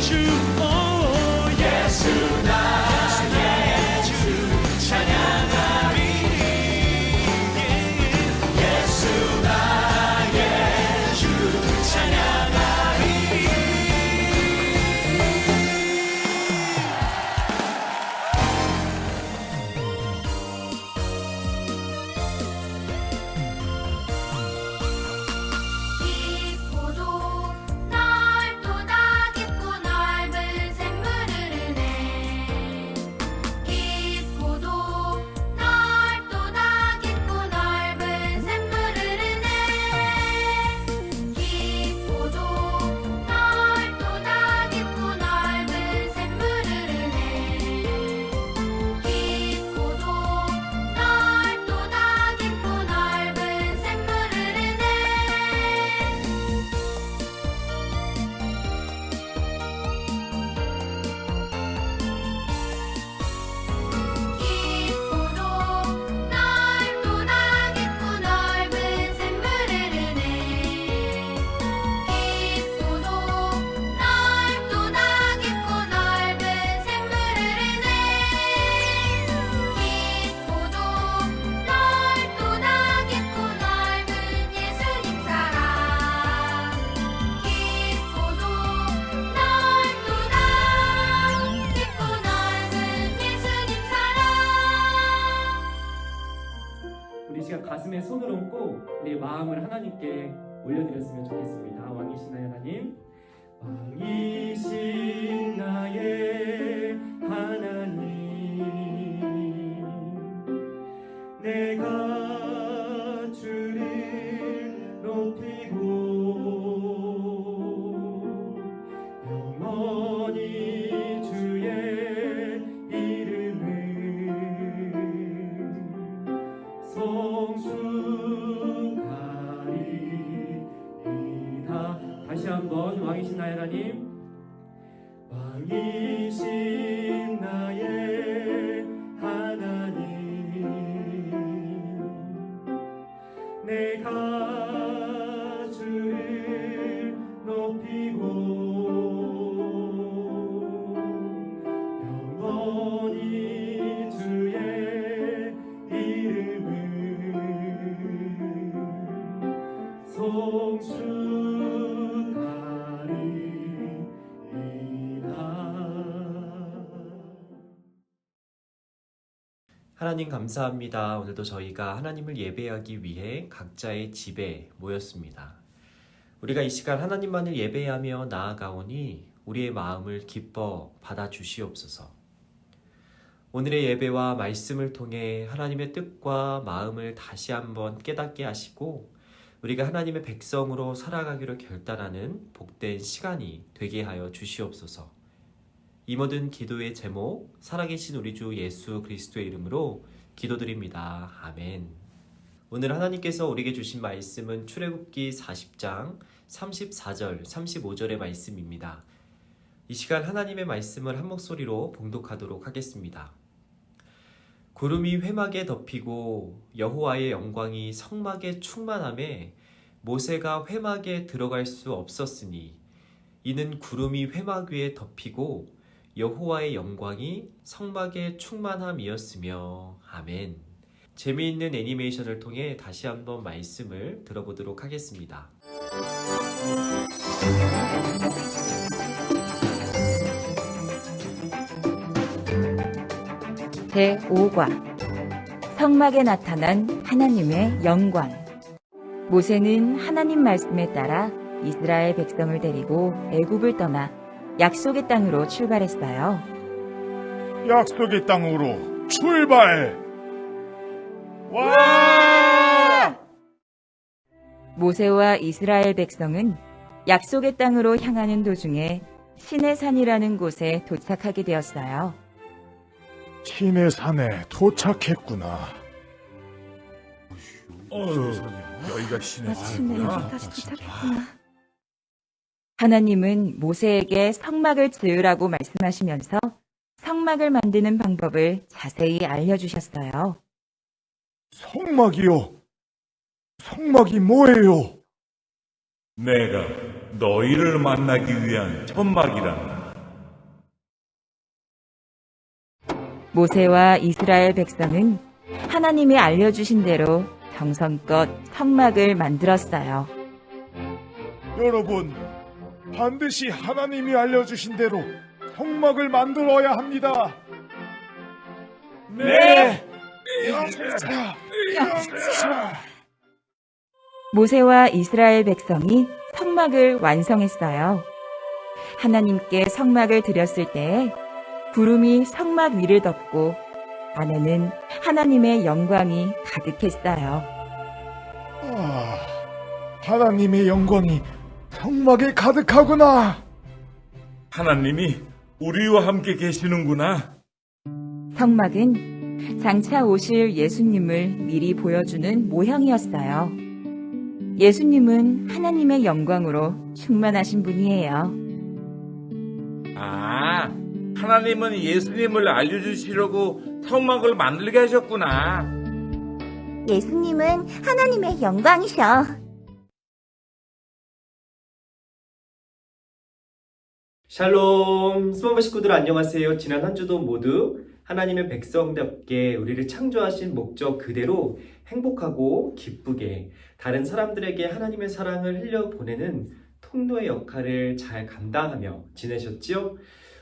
주 예수 나의 주 찬양하리 예수 나의 주 찬양하리 깊고도 넓도다 깊고 넓은 샘물을 흐르네 깊고도 넓도다 깊고 넓은 샘물을 흐르네 깊고도 넓도다 깊고 넓은 샘물을 흐르네 깊고도 넓도다 깊고 넓은 샘물을 흐르네 깊고도 넓도다 깊고 넓은 샘물을 흐르네 깊고도 넓도다 깊고 넓은 샘물을 흐르네 깊고도 넓도다 깊고 넓은 예수님 사랑 깊고도 넓도다 깊고 넓은 예수님 사랑 우리 시간 가슴에 손을 얹고 우리의 마음을 하나님께 올려드렸으면 좋겠습니다. 왕이신 나의 하나님, 왕이신 나의 하나님, 내가 주를 높이고 영원히 주의 이름을 성축하리이다. 다시 한번 왕이신 나의 하나님, 왕이신 나의 하나님, 내가 주를 높이고 영원히 주의 이름을 하나님 감사합니다. 오늘도 저희가 하나님을 예배하기 위해 각자의 집에 모였습니다. 우리가 이 시간 하나님만을 예배하며 나아가오니 우리의 마음을 기뻐 받아주시옵소서. 오늘의 예배와 말씀을 통해 하나님의 뜻과 마음을 다시 한번 깨닫게 하시고 우리가 하나님의 백성으로 살아가기로 결단하는 복된 시간이 되게 하여 주시옵소서. 이 모든 기도의 제목, 살아계신 우리 주 예수 그리스도의 이름으로 기도드립니다. 아멘. 오늘 하나님께서 우리에게 주신 말씀은 출애굽기 40장 34절, 35절의 말씀입니다. 이 시간 하나님의 말씀을 한 목소리로 봉독하도록 하겠습니다. 구름이 회막에 덮이고 여호와의 영광이 성막에 충만함에 모세가 회막에 들어갈 수 없었으니 이는 구름이 회막 위에 덮이고 여호와의 영광이 성막에 충만함이었으며. 아멘. 재미있는 애니메이션을 통해 다시 한번 말씀을 들어보도록 하겠습니다. 제5과 성막에 나타난 하나님의 영광. 모세는 하나님 말씀에 따라 이스라엘 백성을 데리고 애굽을 떠나 약속의 땅으로 출발했어요. 약속의 땅으로 출발! 와! 모세와 이스라엘 백성은 약속의 땅으로 향하는 도중에 시내산이라는 곳에 도착하게 되었어요. 신의 산에 도착했구나. 여기가 신의 산이구나. 여기까지 도착했구나. 하나님은 모세에게 성막을 지으라고 말씀하시면서 성막을 만드는 방법을 자세히 알려주셨어요. 성막이요? 성막이 뭐예요? 내가 너희를 만나기 위한 천막이란다. 모세와 이스라엘 백성은 하나님이 알려주신 대로 정성껏 성막을 만들었어요. 여러분, 반드시 하나님이 알려주신 대로 성막을 만들어야 합니다. 네. 모세와 이스라엘 백성이 성막을 완성했어요. 하나님께 성막을 드렸을 때에 구름이 성막 위를 덮고 안에는 하나님의 영광이 가득했어요. 하나님의 영광이 성막에 가득하구나. 하나님이 우리와 함께 계시는구나. 성막은 장차 오실 예수님을 미리 보여주는 모형이었어요. 예수님은 하나님의 영광으로 충만하신 분이에요. 아, 하나님은 예수님을 알려주시려고 성막을 만들게 하셨구나. 예수님은 하나님의 영광이셔. 샬롬, 스마트 식구들 안녕하세요. 지난 한 주도 모두 하나님의 백성답게 우리를 창조하신 목적 그대로 행복하고 기쁘게 다른 사람들에게 하나님의 사랑을 흘려보내는 통로의 역할을 잘 감당하며 지내셨지요?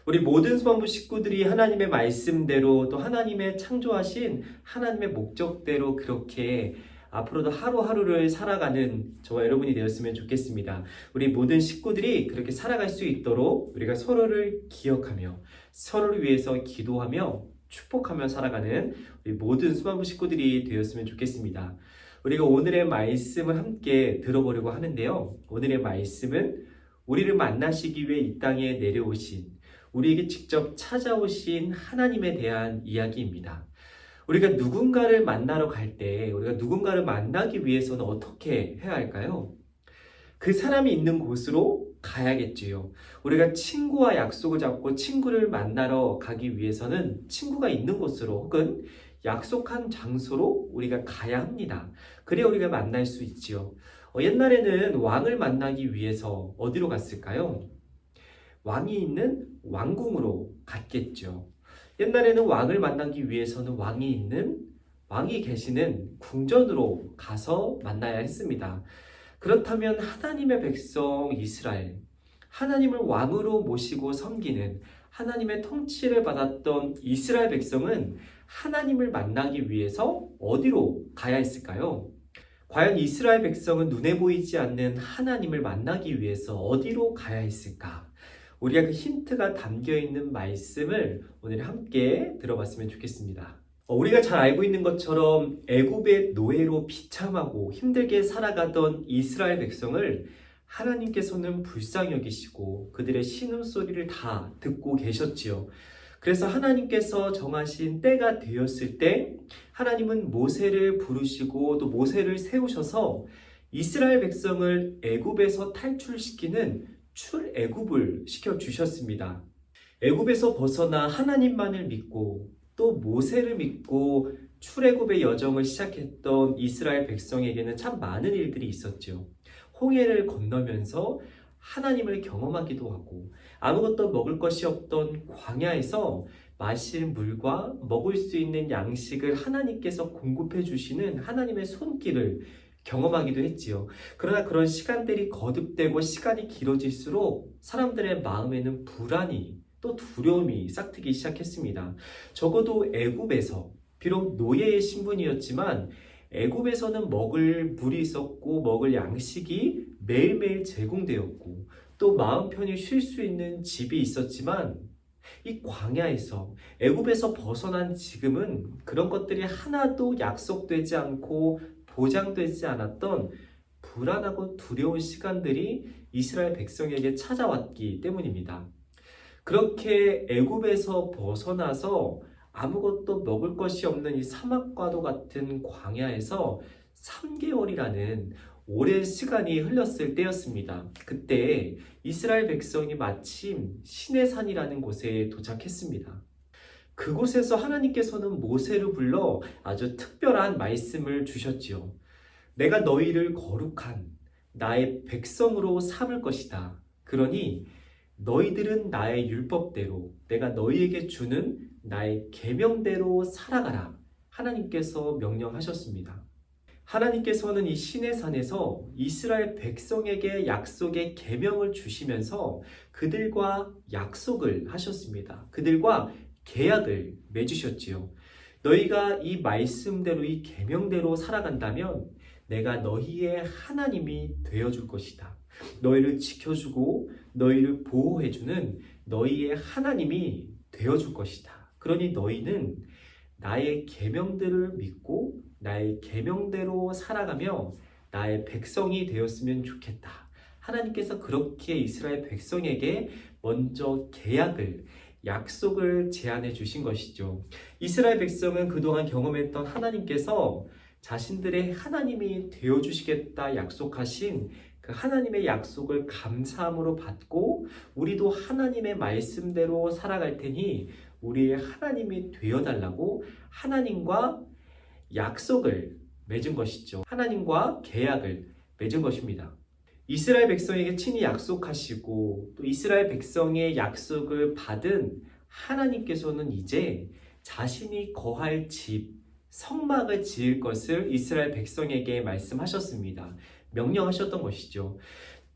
우리 모든 수반부 식구들이 하나님의 말씀대로 또 하나님의 창조하신 하나님의 목적대로 그렇게 앞으로도 하루하루를 살아가는 저와 여러분이 되었으면 좋겠습니다. 우리 모든 식구들이 그렇게 살아갈 수 있도록 우리가 서로를 기억하며 서로를 위해서 기도하며 축복하며 살아가는 우리 모든 수반부 식구들이 되었으면 좋겠습니다. 우리가 오늘의 말씀을 함께 들어보려고 하는데요. 오늘의 말씀은 우리를 만나시기 위해 이 땅에 내려오신 우리에게 직접 찾아오신 하나님에 대한 이야기입니다. 우리가 누군가를 만나러 갈 때 우리가 누군가를 만나기 위해서는 어떻게 해야 할까요? 그 사람이 있는 곳으로 가야겠지요. 우리가 친구와 약속을 잡고 친구를 만나러 가기 위해서는 친구가 있는 곳으로 혹은 약속한 장소로 우리가 가야 합니다. 그래야 우리가 만날 수 있지요. 옛날에는 왕을 만나기 위해서 어디로 갔을까요? 왕이 있는 왕궁으로 갔겠죠. 옛날에는 왕을 만나기 위해서는 왕이 계시는 궁전으로 가서 만나야 했습니다. 그렇다면 하나님의 백성 이스라엘, 하나님을 왕으로 모시고 섬기는 하나님의 통치를 받았던 이스라엘 백성은 하나님을 만나기 위해서 어디로 가야 했을까요? 과연 이스라엘 백성은 눈에 보이지 않는 하나님을 만나기 위해서 어디로 가야 했을까? 우리가 그 힌트가 담겨있는 말씀을 오늘 함께 들어봤으면 좋겠습니다. 우리가 잘 알고 있는 것처럼 애굽의 노예로 비참하고 힘들게 살아가던 이스라엘 백성을 하나님께서는 불쌍히 여기시고 그들의 신음소리를 다 듣고 계셨지요. 그래서 하나님께서 정하신 때가 되었을 때 하나님은 모세를 부르시고 또 모세를 세우셔서 이스라엘 백성을 애굽에서 탈출시키는 출애굽을 시켜주셨습니다. 애굽에서 벗어나 하나님만을 믿고 또 모세를 믿고 출애굽의 여정을 시작했던 이스라엘 백성에게는 참 많은 일들이 있었죠. 홍해를 건너면서 하나님을 경험하기도 하고 아무것도 먹을 것이 없던 광야에서 마실 물과 먹을 수 있는 양식을 하나님께서 공급해 주시는 하나님의 손길을 경험하기도 했지요. 그러나 그런 시간들이 거듭되고 시간이 길어질수록 사람들의 마음에는 불안이 또 두려움이 싹트기 시작했습니다. 적어도 애굽에서 비록 노예의 신분이었지만 애굽에서는 먹을 물이 있었고 먹을 양식이 매일매일 제공되었고 또 마음 편히 쉴 수 있는 집이 있었지만 이 광야에서 애굽에서 벗어난 지금은 그런 것들이 하나도 약속되지 않고 보장되지 않았던 불안하고 두려운 시간들이 이스라엘 백성에게 찾아왔기 때문입니다. 그렇게 애굽에서 벗어나서 아무것도 먹을 것이 없는 이 사막과도 같은 광야에서 3개월이라는 오랜 시간이 흘렀을 때였습니다. 그때 이스라엘 백성이 마침 시내산이라는 곳에 도착했습니다. 그곳에서 하나님께서는 모세를 불러 아주 특별한 말씀을 주셨지요. 내가 너희를 거룩한 나의 백성으로 삼을 것이다. 그러니 너희들은 나의 율법대로 내가 너희에게 주는 나의 계명대로 살아가라. 하나님께서 명령하셨습니다. 하나님께서는 이 시내산에서 이스라엘 백성에게 약속의 계명을 주시면서 그들과 약속을 하셨습니다. 그들과 계약을 맺으셨지요. 너희가 이 말씀대로 이 계명대로 살아간다면 내가 너희의 하나님이 되어줄 것이다. 너희를 지켜주고 너희를 보호해주는 너희의 하나님이 되어줄 것이다. 그러니 너희는 나의 계명들을 믿고 나의 계명대로 살아가며 나의 백성이 되었으면 좋겠다. 하나님께서 그렇게 이스라엘 백성에게 먼저 계약을, 약속을 제안해 주신 것이죠. 이스라엘 백성은 그동안 경험했던 하나님께서 자신들의 하나님이 되어주시겠다 약속하신 그 하나님의 약속을 감사함으로 받고 우리도 하나님의 말씀대로 살아갈 테니 우리의 하나님이 되어달라고 하나님과 약속을 맺은 것이죠. 하나님과 계약을 맺은 것입니다. 이스라엘 백성에게 친히 약속하시고 또 이스라엘 백성의 약속을 받은 하나님께서는 이제 자신이 거할 집, 성막을 지을 것을 이스라엘 백성에게 말씀하셨습니다. 명령하셨던 것이죠.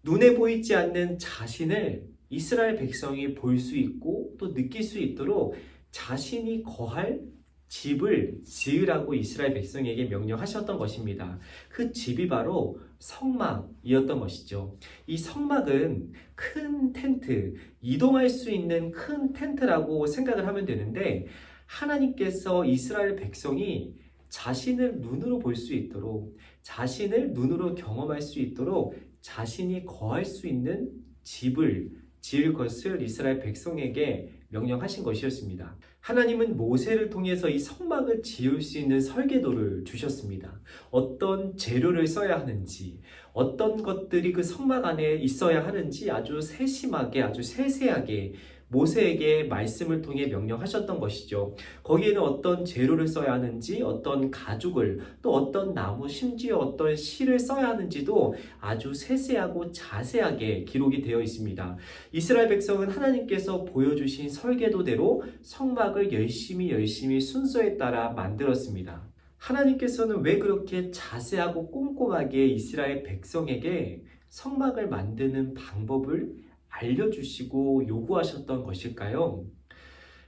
눈에 보이지 않는 자신을 이스라엘 백성이 볼 수 있고 또 느낄 수 있도록 자신이 거할 집을 지으라고 이스라엘 백성에게 명령하셨던 것입니다. 그 집이 바로 성막이었던 것이죠. 이 성막은 큰 텐트, 이동할 수 있는 큰 텐트라고 생각을 하면 되는데 하나님께서 이스라엘 백성이 자신을 눈으로 볼 수 있도록 자신을 눈으로 경험할 수 있도록 자신이 거할 수 있는 집을 지을 것을 이스라엘 백성에게 명령하신 것이었습니다. 하나님은 모세를 통해서 이 성막을 지을 수 있는 설계도를 주셨습니다. 어떤 재료를 써야 하는지, 어떤 것들이 그 성막 안에 있어야 하는지 아주 세심하게, 아주 세세하게 모세에게 말씀을 통해 명령하셨던 것이죠. 거기에는 어떤 재료를 써야 하는지, 어떤 가죽을, 또 어떤 나무, 심지어 어떤 실을 써야 하는지도 아주 세세하고 자세하게 기록이 되어 있습니다. 이스라엘 백성은 하나님께서 보여주신 설계도대로 성막을 열심히 순서에 따라 만들었습니다. 하나님께서는 왜 그렇게 자세하고 꼼꼼하게 이스라엘 백성에게 성막을 만드는 방법을 알려주시고 요구하셨던 것일까요?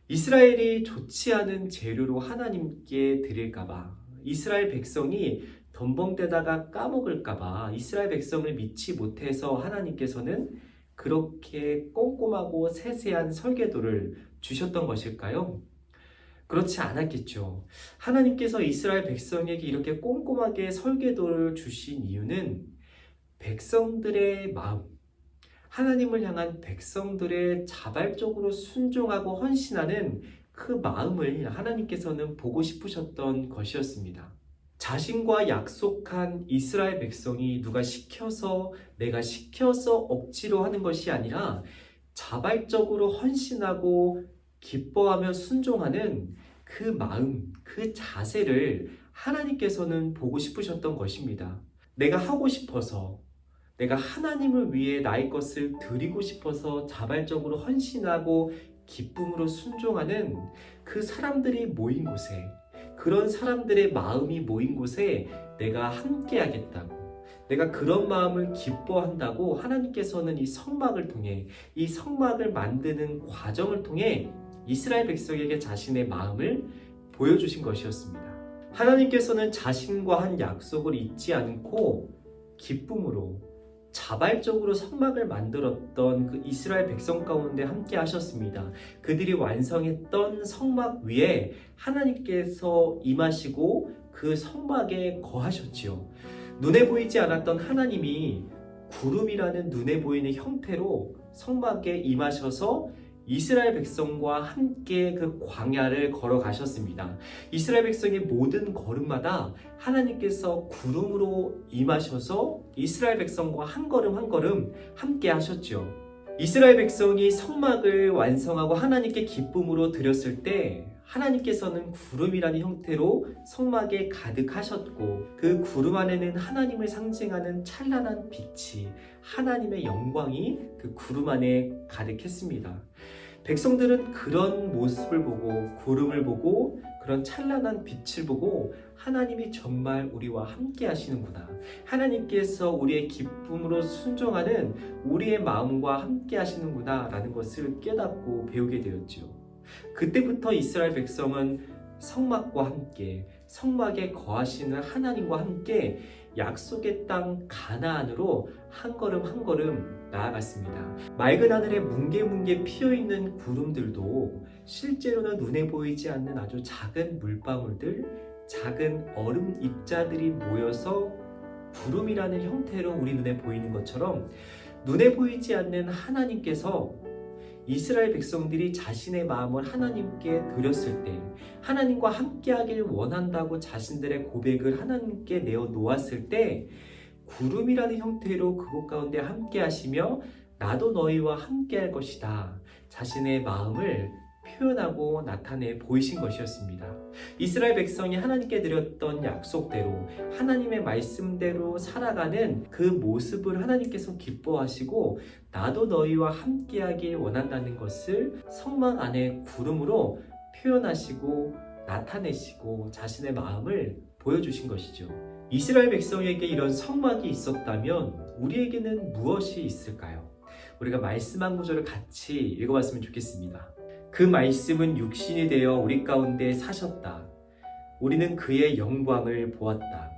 이스라엘이 좋지 않은 재료로 하나님께 드릴까봐, 이스라엘 백성이 덤벙대다가 까먹을까봐, 이스라엘 백성을 믿지 못해서 하나님께서는 그렇게 꼼꼼하고 세세한 설계도를 주셨던 것일까요? 그렇지 않았겠죠. 하나님께서 이스라엘 백성에게 이렇게 꼼꼼하게 설계도를 주신 이유는 백성들의 마음, 하나님을 향한 백성들의 자발적으로 순종하고 헌신하는 그 마음을 하나님께서는 보고 싶으셨던 것이었습니다. 자신과 약속한 이스라엘 백성이 누가 시켜서, 내가 시켜서 억지로 하는 것이 아니라 자발적으로 헌신하고 기뻐하며 순종하는 그 마음, 그 자세를 하나님께서는 보고 싶으셨던 것입니다. 내가 하고 싶어서, 내가 하나님을 위해 나의 것을 드리고 싶어서 자발적으로 헌신하고 기쁨으로 순종하는 그 사람들이 모인 곳에, 그런 사람들의 마음이 모인 곳에 내가 함께 하겠다고, 내가 그런 마음을 기뻐한다고 하나님께서는 이 성막을 통해, 이 성막을 만드는 과정을 통해 이스라엘 백성에게 자신의 마음을 보여주신 것이었습니다. 하나님께서는 자신과 한 약속을 잊지 않고 기쁨으로 자발적으로 성막을 만들었던 그 이스라엘 백성 가운데 함께 하셨습니다. 그들이 완성했던 성막 위에 하나님께서 임하시고 그 성막에 거하셨지요. 눈에 보이지 않았던 하나님이 구름이라는 눈에 보이는 형태로 성막에 임하셔서 이스라엘 백성과 함께 그 광야를 걸어가셨습니다. 이스라엘 백성의 모든 걸음마다 하나님께서 구름으로 임하셔서 이스라엘 백성과 한 걸음 한 걸음 함께 하셨죠. 이스라엘 백성이 성막을 완성하고 하나님께 기쁨으로 드렸을 때 하나님께서는 구름이라는 형태로 성막에 가득하셨고 그 구름 안에는 하나님을 상징하는 찬란한 빛이 하나님의 영광이 그 구름 안에 가득했습니다. 백성들은 그런 모습을 보고 구름을 보고 그런 찬란한 빛을 보고 하나님이 정말 우리와 함께 하시는구나. 하나님께서 우리의 기쁨으로 순종하는 우리의 마음과 함께 하시는구나 라는 것을 깨닫고 배우게 되었죠. 그때부터 이스라엘 백성은 성막과 함께 성막에 거하시는 하나님과 함께 약속의 땅 가나안으로 한 걸음 한 걸음 나아갔습니다. 맑은 하늘에 뭉게뭉게 피어있는 구름들도 실제로는 눈에 보이지 않는 아주 작은 물방울들, 작은 얼음 입자들이 모여서 구름이라는 형태로 우리 눈에 보이는 것처럼 눈에 보이지 않는 하나님께서 이스라엘 백성들이 자신의 마음을 하나님께 드렸을 때, 하나님과 함께하길 원한다고 자신들의 고백을 하나님께 내어놓았을 때 구름이라는 형태로 그곳 가운데 함께하시며 나도 너희와 함께할 것이다, 자신의 마음을 표현하고 나타내 보이신 것이었습니다. 이스라엘 백성이 하나님께 드렸던 약속대로 하나님의 말씀대로 살아가는 그 모습을 하나님께서 기뻐하시고 나도 너희와 함께하길 원한다는 것을 성막 안에 구름으로 표현하시고 나타내시고 자신의 마음을 보여주신 것이죠. 이스라엘 백성에게 이런 성막이 있었다면 우리에게는 무엇이 있을까요? 우리가 말씀 한 구절을 같이 읽어봤으면 좋겠습니다. 그 말씀은 육신이 되어 우리 가운데 사셨다. 우리는 그의 영광을 보았다.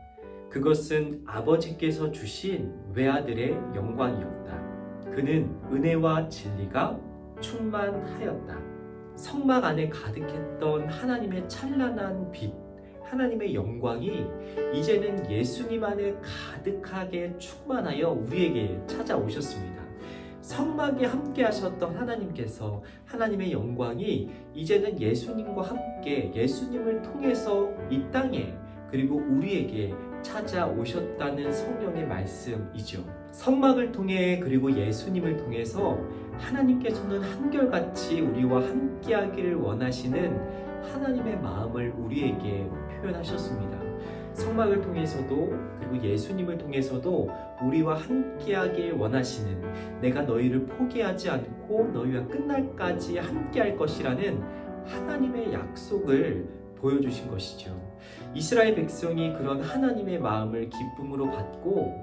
그것은 아버지께서 주신 외아들의 영광이었다. 그는 은혜와 진리가 충만하였다. 성막 안에 가득했던 하나님의 찬란한 빛, 하나님의 영광이 이제는 예수님 안에 가득하게 충만하여 우리에게 찾아오셨습니다. 성막에 함께 하셨던 하나님께서 하나님의 영광이 이제는 예수님과 함께 예수님을 통해서 이 땅에 그리고 우리에게 찾아오셨다는 성령의 말씀이죠. 성막을 통해 그리고 예수님을 통해서 하나님께서는 한결같이 우리와 함께 하기를 원하시는 하나님의 마음을 우리에게 표현하셨습니다. 성막을 통해서도 그리고 예수님을 통해서도 우리와 함께하길 원하시는, 내가 너희를 포기하지 않고 너희와 끝날까지 함께할 것이라는 하나님의 약속을 보여주신 것이죠. 이스라엘 백성이 그런 하나님의 마음을 기쁨으로 받고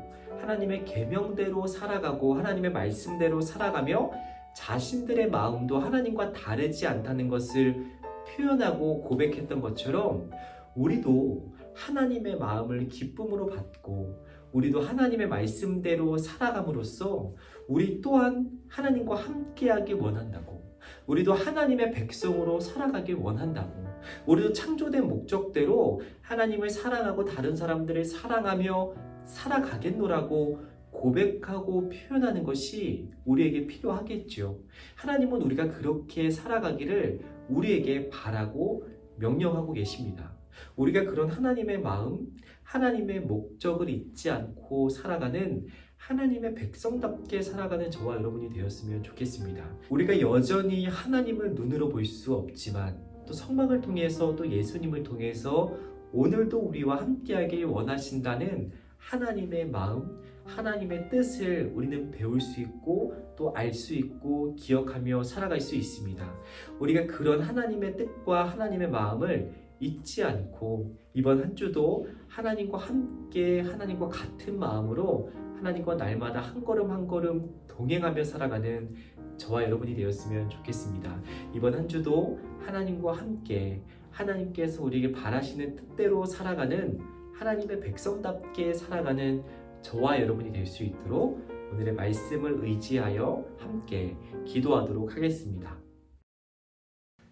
하나님의 계명대로 살아가고 하나님의 말씀대로 살아가며 자신들의 마음도 하나님과 다르지 않다는 것을 표현하고 고백했던 것처럼 우리도 하나님의 마음을 기쁨으로 받고 우리도 하나님의 말씀대로 살아감으로써 우리 또한 하나님과 함께하길 원한다고, 우리도 하나님의 백성으로 살아가길 원한다고, 우리도 창조된 목적대로 하나님을 사랑하고 다른 사람들을 사랑하며 살아가겠노라고 고백하고 표현하는 것이 우리에게 필요하겠죠. 하나님은 우리가 그렇게 살아가기를 우리에게 바라고 명령하고 계십니다. 우리가 그런 하나님의 마음, 하나님의 목적을 잊지 않고 살아가는 하나님의 백성답게 살아가는 저와 여러분이 되었으면 좋겠습니다. 우리가 여전히 하나님을 눈으로 볼 수 없지만 또 성막을 통해서 또 예수님을 통해서 오늘도 우리와 함께하길 원하신다는 하나님의 마음, 하나님의 뜻을 우리는 배울 수 있고 또 알 수 있고 기억하며 살아갈 수 있습니다. 우리가 그런 하나님의 뜻과 하나님의 마음을 잊지 않고 이번 한 주도 하나님과 함께 하나님과 같은 마음으로 하나님과 날마다 한 걸음 한 걸음 동행하며 살아가는 저와 여러분이 되었으면 좋겠습니다. 이번 한 주도 하나님과 함께 하나님께서 우리에게 바라시는 뜻대로 살아가는 하나님의 백성답게 살아가는 저와 여러분이 될 수 있도록 오늘의 말씀을 의지하여 함께 기도하도록 하겠습니다.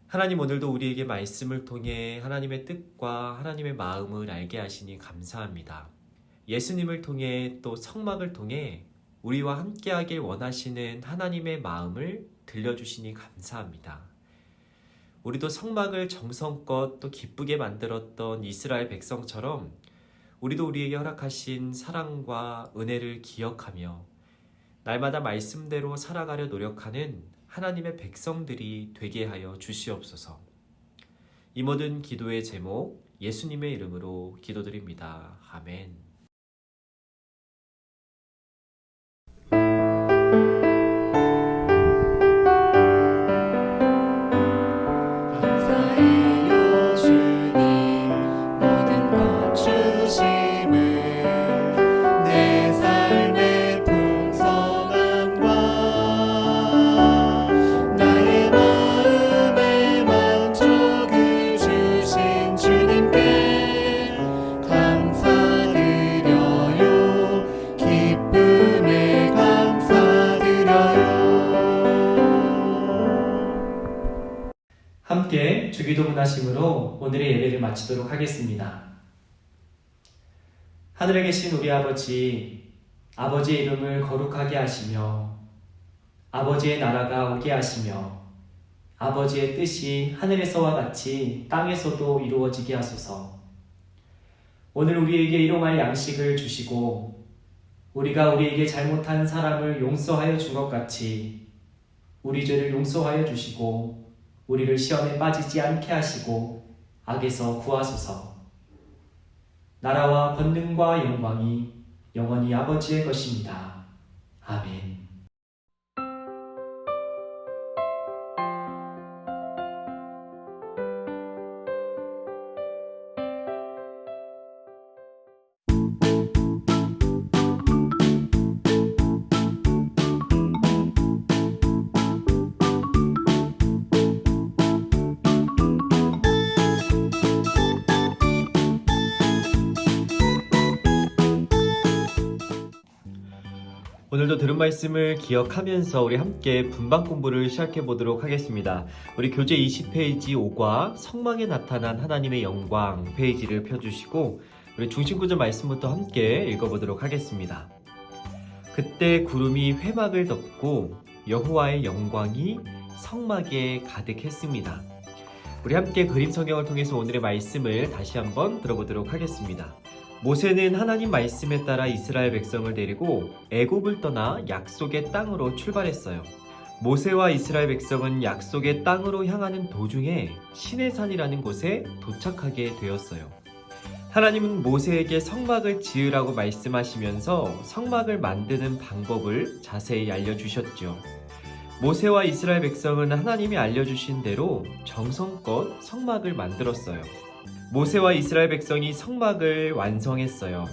하나님, 오늘도 우리에게 말씀을 통해 하나님의 뜻과 하나님의 마음을 알게 하시니 감사합니다. 예수님을 통해 또 성막을 통해 우리와 함께하길 원하시는 하나님의 마음을 들려주시니 감사합니다. 우리도 성막을 정성껏 또 기쁘게 만들었던 이스라엘 백성처럼 우리도 우리에게 허락하신 사랑과 은혜를 기억하며 날마다 말씀대로 살아가려 노력하는 하나님의 백성들이 되게 하여 주시옵소서. 이 모든 기도의 제목 예수님의 이름으로 기도드립니다. 아멘. 감사해요 주님 모든 것 주심을 내 삶의 풍성함과 나의 마음의 만족을 주신 주님께 감사드려요 기쁨에 감사드려요. 함께 주기도 문하심으로 오늘의 예배를 마치도록 하겠습니다. 하늘에 계신 우리 아버지, 아버지의 이름을 거룩하게 하시며 아버지의 나라가 오게 하시며 아버지의 뜻이 하늘에서와 같이 땅에서도 이루어지게 하소서. 오늘 우리에게 일용할 양식을 주시고 우리가 우리에게 잘못한 사람을 용서하여 준 것 같이 우리 죄를 용서하여 주시고 우리를 시험에 빠지지 않게 하시고 악에서 구하소서. 나라와 권능과 영광이 영원히 아버지의 것입니다. 아멘. 오늘도 들은 말씀을 기억하면서 우리 함께 분방 공부를 시작해 보도록 하겠습니다. 우리 교재 20페이지 5과 성막에 나타난 하나님의 영광 페이지를 펴주시고 우리 중심구절 말씀부터 함께 읽어보도록 하겠습니다. 그때 구름이 회막을 덮고 여호와의 영광이 성막에 가득했습니다. 우리 함께 그림 성경을 통해서 오늘의 말씀을 다시 한번 들어보도록 하겠습니다. 모세는 하나님 말씀에 따라 이스라엘 백성을 데리고 애굽을 떠나 약속의 땅으로 출발했어요. 모세와 이스라엘 백성은 약속의 땅으로 향하는 도중에 시내산이라는 곳에 도착하게 되었어요. 하나님은 모세에게 성막을 지으라고 말씀하시면서 성막을 만드는 방법을 자세히 알려주셨죠. 모세와 이스라엘 백성은 하나님이 알려주신 대로 정성껏 성막을 만들었어요. 모세와 이스라엘 백성이 성막을 완성했어요.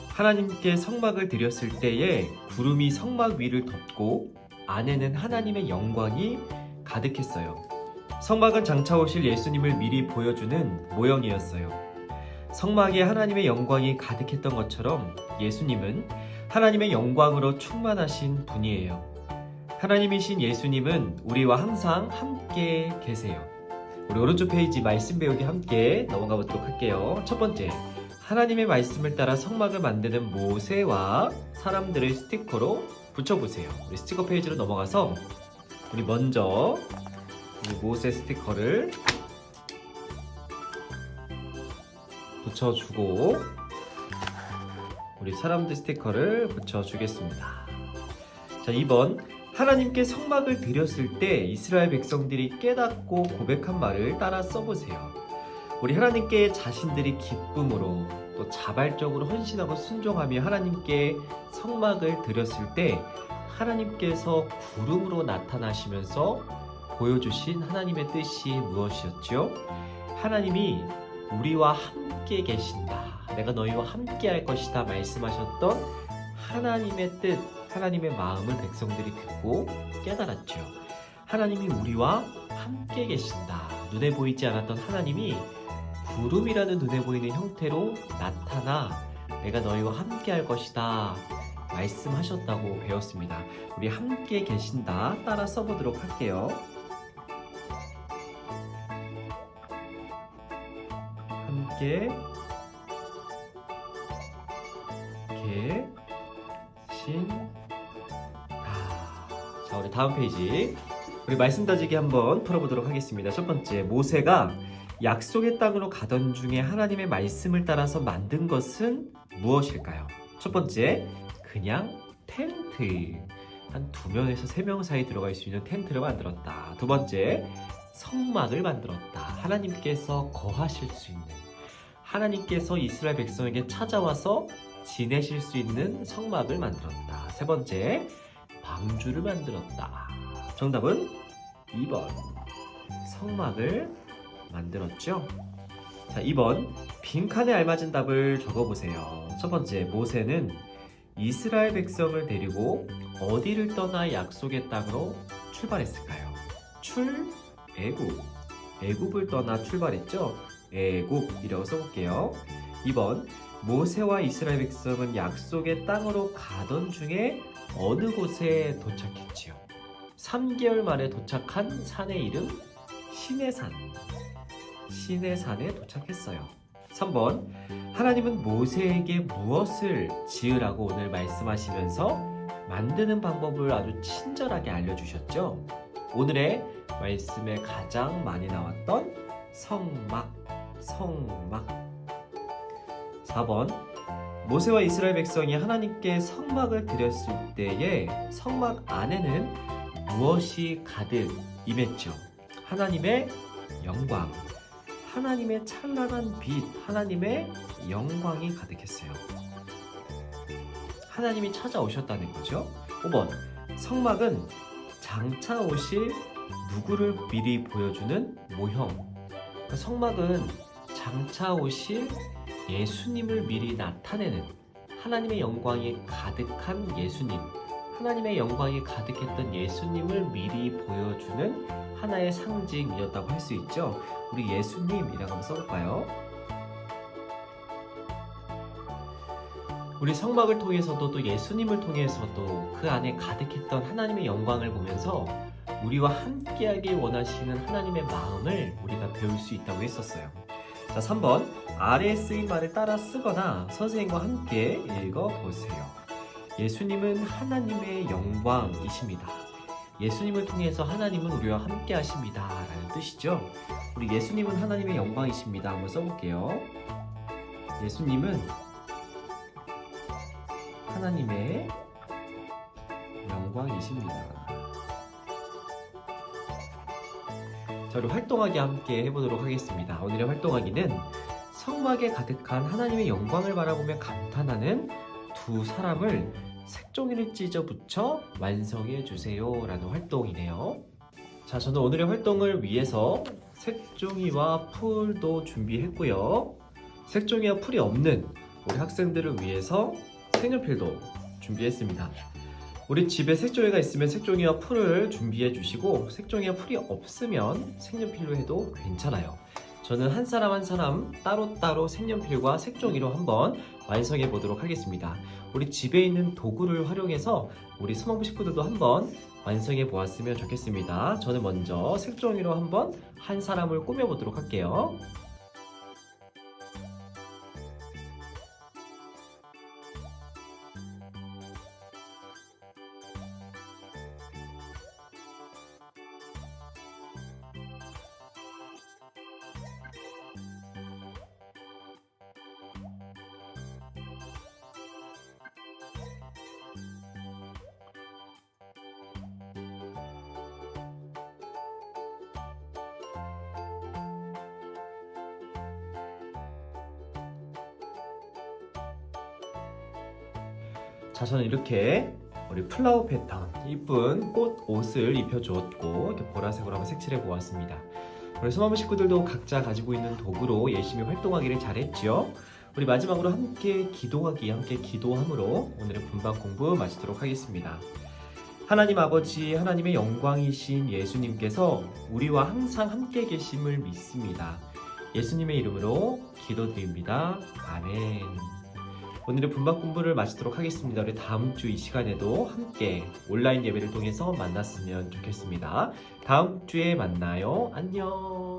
하나님께 성막을 드렸을 때에 구름이 성막 위를 덮고 안에는 하나님의 영광이 가득했어요. 성막은 장차 오실 예수님을 미리 보여주는 모형이었어요. 성막에 하나님의 영광이 가득했던 것처럼 예수님은 하나님의 영광으로 충만하신 분이에요. 하나님이신 예수님은 우리와 항상 함께 계세요. 우리 오른쪽 페이지 말씀 배우기 함께 넘어가 보도록 할게요. 첫 번째, 하나님의 말씀을 따라 성막을 만드는 모세와 사람들을 스티커로 붙여보세요. 우리 스티커 페이지로 넘어가서 우리 먼저 이 모세 스티커를 붙여주고 우리 사람들 스티커를 붙여주겠습니다. 자, 2번, 하나님께 성막을 드렸을 때 이스라엘 백성들이 깨닫고 고백한 말을 따라 써보세요. 우리 하나님께 자신들이 기쁨으로 또 자발적으로 헌신하고 순종하며 하나님께 성막을 드렸을 때 하나님께서 구름으로 나타나시면서 보여주신 하나님의 뜻이 무엇이었죠? 하나님이 우리와 함께 계신다, 내가 너희와 함께 할 것이다 말씀하셨던 하나님의 뜻, 하나님의 마음을 백성들이 듣고 깨달았죠. 하나님이 우리와 함께 계신다. 눈에 보이지 않았던 하나님이 구름이라는 눈에 보이는 형태로 나타나 내가 너희와 함께 할 것이다 말씀하셨다고 배웠습니다. 우리 함께 계신다 따라 써보도록 할게요. 함께 계신다. 자, 우리 다음 페이지 우리 말씀 다지기 한번 풀어보도록 하겠습니다. 첫 번째, 모세가 약속의 땅으로 가던 중에 하나님의 말씀을 따라서 만든 것은 무엇일까요? 첫 번째, 그냥 텐트. 한 2명에서 3명 사이 들어갈 수 있는 텐트를 만들었다. 두 번째, 성막을 만들었다. 하나님께서 거하실 수 있는, 하나님께서 이스라엘 백성에게 찾아와서 지내실 수 있는 성막을 만들었다. 세 번째, 방주를 만들었다. 정답은 2번, 성막을 만들었죠. 자, 2번, 빈칸에 알맞은 답을 적어보세요. 첫 번째, 모세는 이스라엘 백성을 데리고 어디를 떠나 약속의 땅으로 출발했을까요? 애굽을 떠나 출발했죠. 애굽이라고 써볼게요. 2번, 모세와 이스라엘 백성은 약속의 땅으로 가던 중에 어느 곳에 도착했지요? 3개월 만에 도착한 산의 이름 시내산에 도착했어요. 3번, 하나님은 모세에게 무엇을 지으라고 오늘 말씀하시면서 만드는 방법을 아주 친절하게 알려주셨죠. 오늘의 말씀에 가장 많이 나왔던 성막. 4번, 모세와 이스라엘 백성이 하나님께 성막을 드렸을 때에 성막 안에는 무엇이 가득 임했죠? 하나님의 영광, 하나님의 찬란한 빛, 하나님의 영광이 가득했어요. 하나님이 찾아오셨다는 거죠. 5번, 성막은 장차 오실 누구를 미리 보여주는 모형. 그러니까 성막은 장차 오실 예수님을 미리 나타내는, 하나님의 영광이 가득한 예수님, 하나님의 영광이 가득했던 예수님을 미리 보여주는 하나의 상징이었다고 할 수 있죠. 우리 예수님이라고 한번 써볼까요? 우리 성막을 통해서도 또 예수님을 통해서도 그 안에 가득했던 하나님의 영광을 보면서 우리와 함께하길 원하시는 하나님의 마음을 우리가 배울 수 있다고 했었어요. 자, 3번, 아래에 쓰인 말을 따라 쓰거나 선생님과 함께 읽어보세요. 예수님은 하나님의 영광이십니다. 예수님을 통해서 하나님은 우리와 함께 하십니다 라는 뜻이죠. 우리 예수님은 하나님의 영광이십니다 한번 써볼게요. 예수님은 하나님의 영광이십니다. 자, 우리 활동하기 함께 해보도록 하겠습니다. 오늘의 활동하기는 성막에 가득한 하나님의 영광을 바라보며 감탄하는 두 사람을 색종이를 찢어 붙여 완성해 주세요 라는 활동이네요. 자, 저는 오늘의 활동을 위해서 색종이와 풀도 준비했고요. 색종이와 풀이 없는 우리 학생들을 위해서 색연필도 준비했습니다. 우리 집에 색종이가 있으면 색종이와 풀을 준비해 주시고, 색종이와 풀이 없으면 색연필로 해도 괜찮아요. 저는 한 사람 한 사람 따로따로 색연필과 색종이로 한번 완성해 보도록 하겠습니다. 우리 집에 있는 도구를 활용해서 우리 스마부 식구들도 한번 완성해 보았으면 좋겠습니다. 저는 먼저 색종이로 한번 한 사람을 꾸며 보도록 할게요. 자, 저는 이렇게 우리 플라워 패턴 이쁜 꽃 옷을 입혀주었고, 이렇게 보라색으로 한번 색칠해 보았습니다. 우리 소마무 식구들도 각자 가지고 있는 도구로 열심히 활동하기를 잘했죠. 우리 마지막으로 함께 기도하기, 함께 기도함으로 오늘의 분반 공부 마치도록 하겠습니다. 하나님 아버지, 하나님의 영광이신 예수님께서 우리와 항상 함께 계심을 믿습니다. 예수님의 이름으로 기도드립니다. 아멘. 오늘의 분반 공부를 마치도록 하겠습니다. 우리 다음 주 이 시간에도 함께 온라인 예배를 통해서 만났으면 좋겠습니다. 다음 주에 만나요. 안녕.